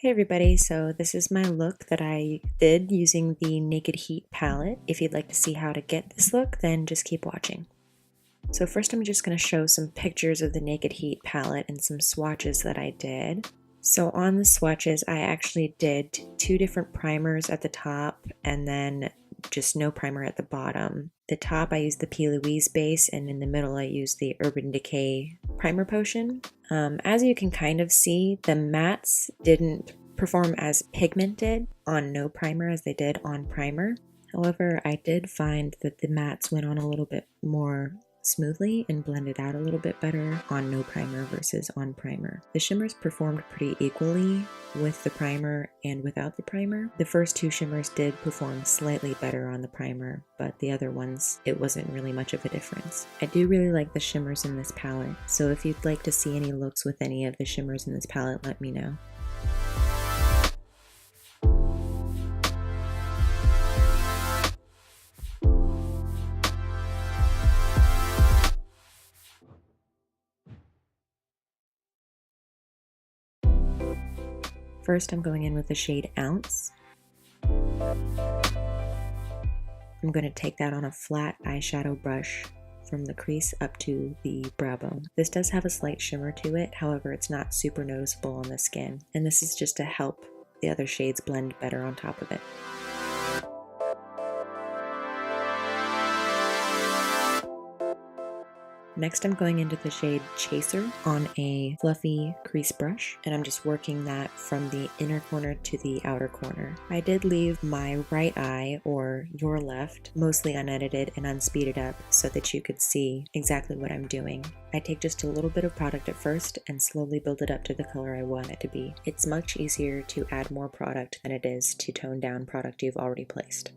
Hey everybody, so this is my look that I did using the Naked Heat palette. If you'd like to see how to get this look, then just keep watching. So first I'm just going to show some pictures of the Naked Heat palette and some swatches that I did. So on the swatches, I actually did 2 different primers at the top and then just no primer at the bottom. The top I used the Louise Base, and in the middle I used the Urban Decay primer potion. As you can kind of see, the mattes didn't perform as pigmented on no primer as they did on primer. However, I did find that the mattes went on a little bit more smoothly and blended out a little bit better on no primer versus on primer. The shimmers performed pretty equally with the primer and without the primer. The first 2 shimmers did perform slightly better on the primer, but the other ones, it wasn't really much of a difference. I do really like the shimmers in this palette, so if you'd like to see any looks with any of the shimmers in this palette, let me know. First, I'm going in with the shade Ounce. I'm going to take that on a flat eyeshadow brush from the crease up to the brow bone. This does have a slight shimmer to it, however it's not super noticeable on the skin, and this is just to help the other shades blend better on top of it. Next, I'm going into the shade Chaser on a fluffy crease brush, and I'm just working that from the inner corner to the outer corner. I did leave my right eye, or your left, mostly unedited and unspeeded up so that you could see exactly what I'm doing. I take just a little bit of product at first and slowly build it up to the color I want it to be. It's much easier to add more product than it is to tone down product you've already placed.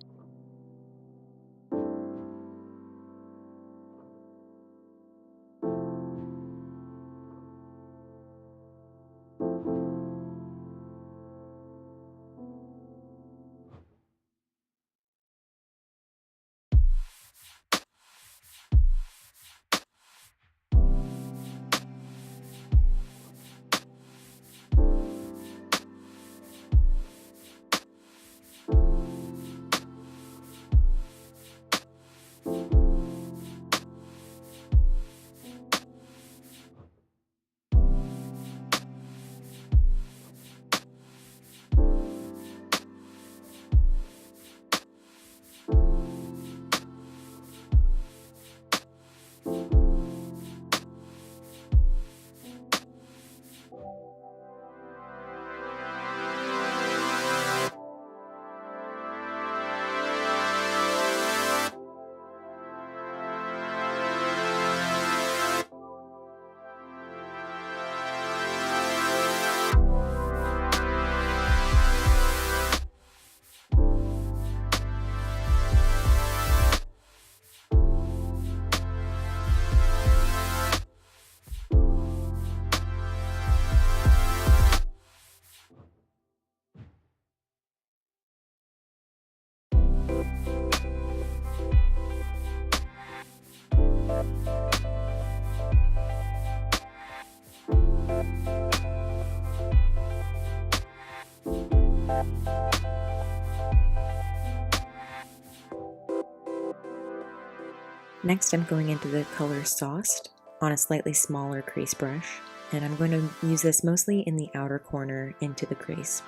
Next, I'm going into the color Sauced on a slightly smaller crease brush, and I'm going to use this mostly in the outer corner into the crease.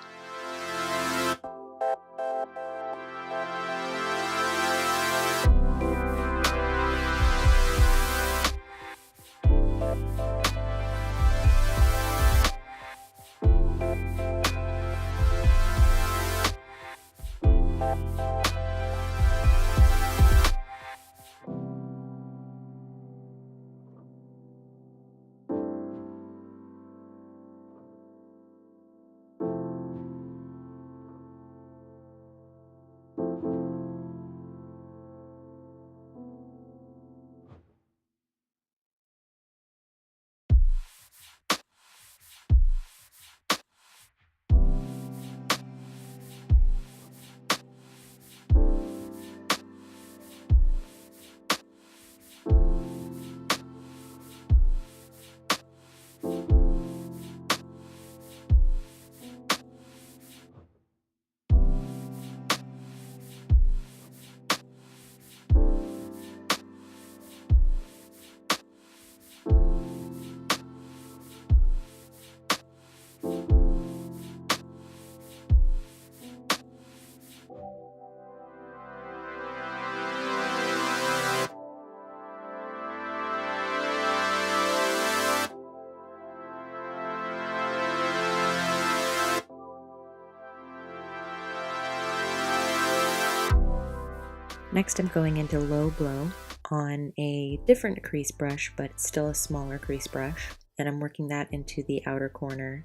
Next, I'm going into low blow on a different crease brush, but it's still a smaller crease brush, and I'm working that into the outer corner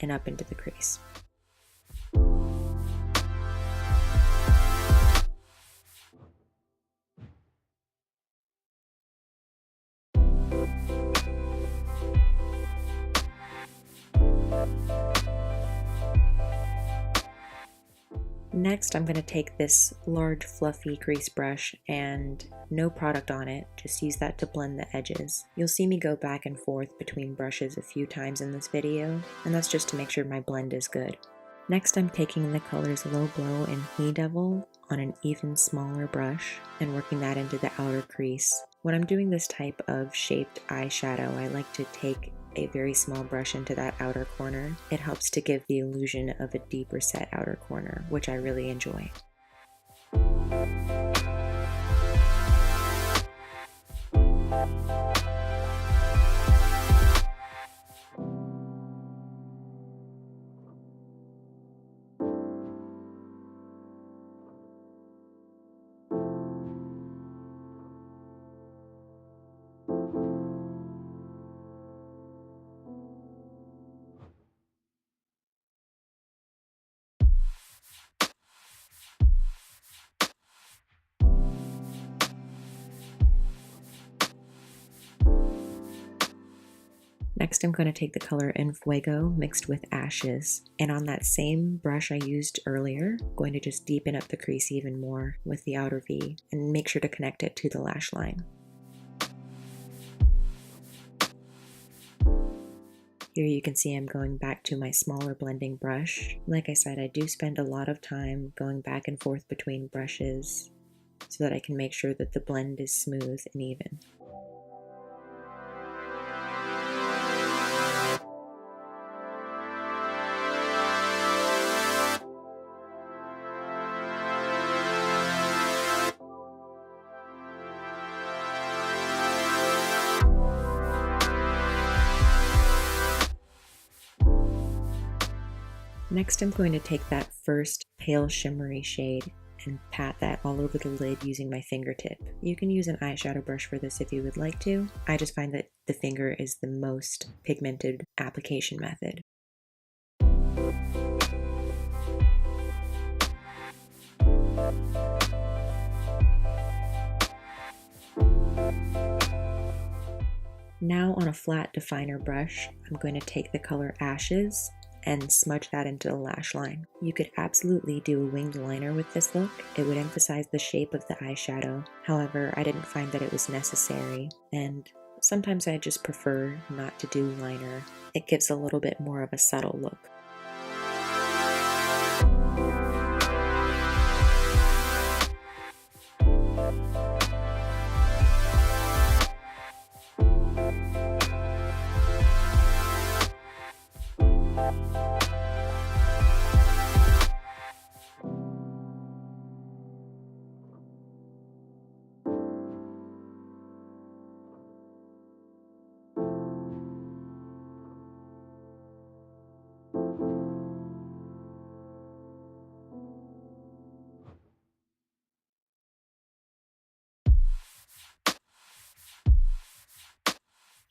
and up into the crease. Next, I'm going to take this large fluffy crease brush and no product on it, just use that to blend the edges. You'll see me go back and forth between brushes a few times in this video, and that's just to make sure my blend is good. Next, I'm taking the colors Low Blow and He Devil on an even smaller brush and working that into the outer crease. When I'm doing this type of shaped eyeshadow, I like to take a very small brush into that outer corner. It helps to give the illusion of a deeper set outer corner, which I really enjoy. Next, I'm going to take the color En Fuego mixed with Ashes, and on that same brush I used earlier, I'm going to just deepen up the crease even more with the outer V and make sure to connect it to the lash line. Here you can see I'm going back to my smaller blending brush. Like I said, I do spend a lot of time going back and forth between brushes so that I can make sure that the blend is smooth and even. Next, I'm going to take that first pale shimmery shade and pat that all over the lid using my fingertip. You can use an eyeshadow brush for this if you would like to. I just find that the finger is the most pigmented application method. Now on a flat definer brush, I'm going to take the color Ashes and smudge that into the lash line. You could absolutely do a winged liner with this look. It would emphasize the shape of the eyeshadow. However, I didn't find that it was necessary, and sometimes I just prefer not to do liner. It gives a little bit more of a subtle look.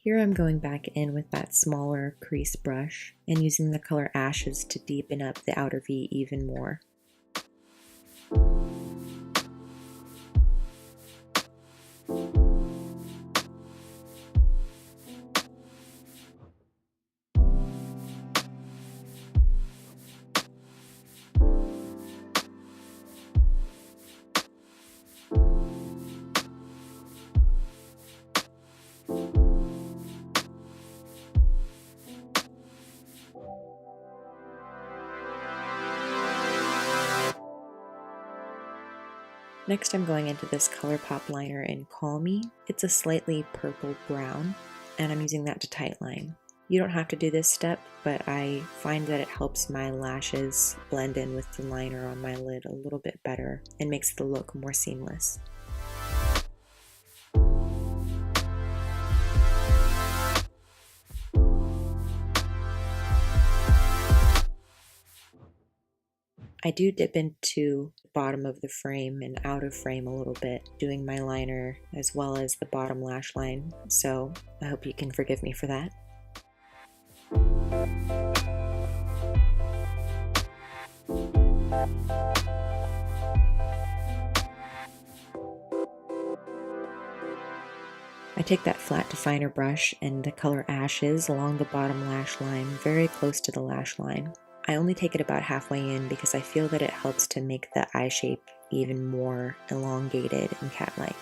Here I'm going back in with that smaller crease brush and using the color Ashes to deepen up the outer V even more. Next, I'm going into this ColourPop liner in Call Me. It's a slightly purple brown, and I'm using that to tightline. You don't have to do this step, but I find that it helps my lashes blend in with the liner on my lid a little bit better and makes the look more seamless. I do dip into the bottom of the frame and out of frame a little bit, doing my liner as well as the bottom lash line, so I hope you can forgive me for that. I take that flat definer brush and the color Ashes along the bottom lash line, very close to the lash line. I only take it about halfway in because I feel that it helps to make the eye shape even more elongated and cat-like.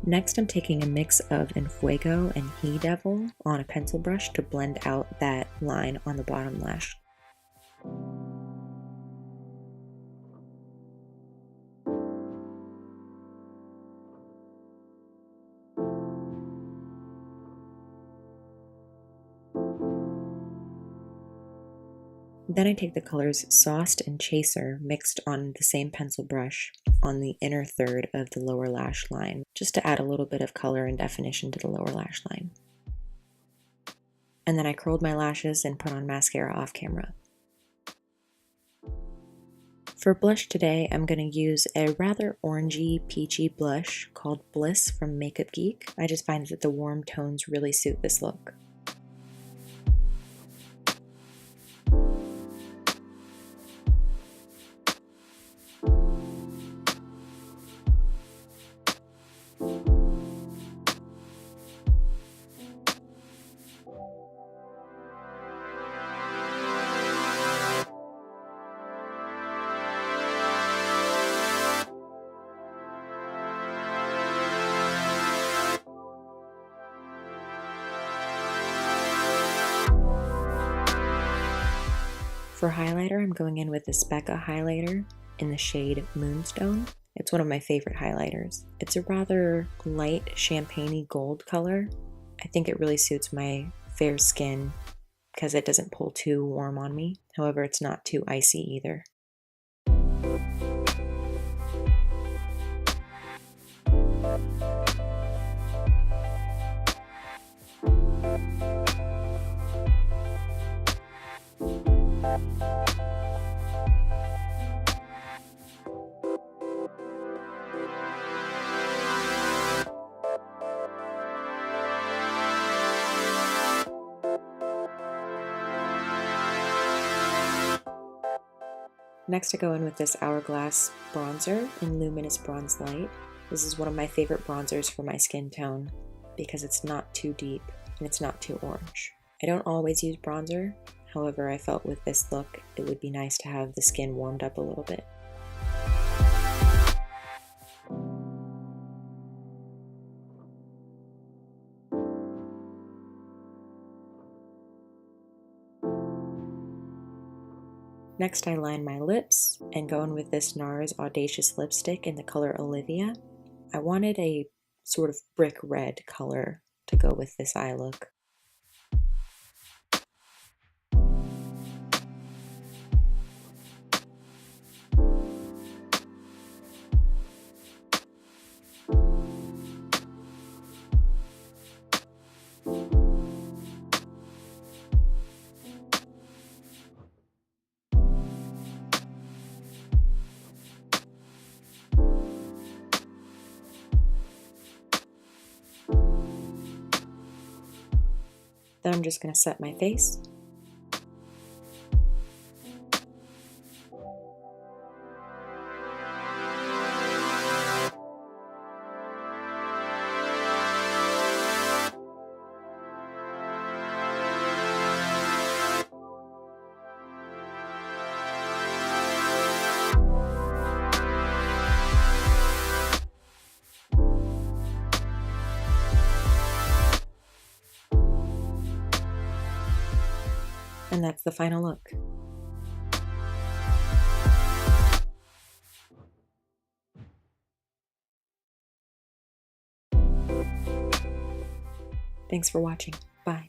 Next, I'm taking a mix of Enfuego and He Devil on a pencil brush to blend out that line on the bottom lash. Then I take the colors Sauced and Chaser mixed on the same pencil brush on the inner third of the lower lash line, just to add a little bit of color and definition to the lower lash line. And then I curled my lashes and put on mascara off camera. For blush today, I'm going to use a rather orangey, peachy blush called Bliss from Makeup Geek. I just find that the warm tones really suit this look. For highlighter, I'm going in with this Becca highlighter in the shade Moonstone. It's one of my favorite highlighters. It's a rather light champagne-y gold color. I think it really suits my fair skin because it doesn't pull too warm on me. However, it's not too icy either. Next I go in with this Hourglass Bronzer in Luminous Bronze Light. This is one of my favorite bronzers for my skin tone because it's not too deep and it's not too orange. I don't always use bronzer, however I felt with this look it would be nice to have the skin warmed up a little bit. Next I line my lips and go in with this NARS Audacious lipstick in the color Olivia. I wanted a sort of brick red color to go with this eye look. Then I'm just going to set my face. And that's the final look. Thanks for watching. Bye.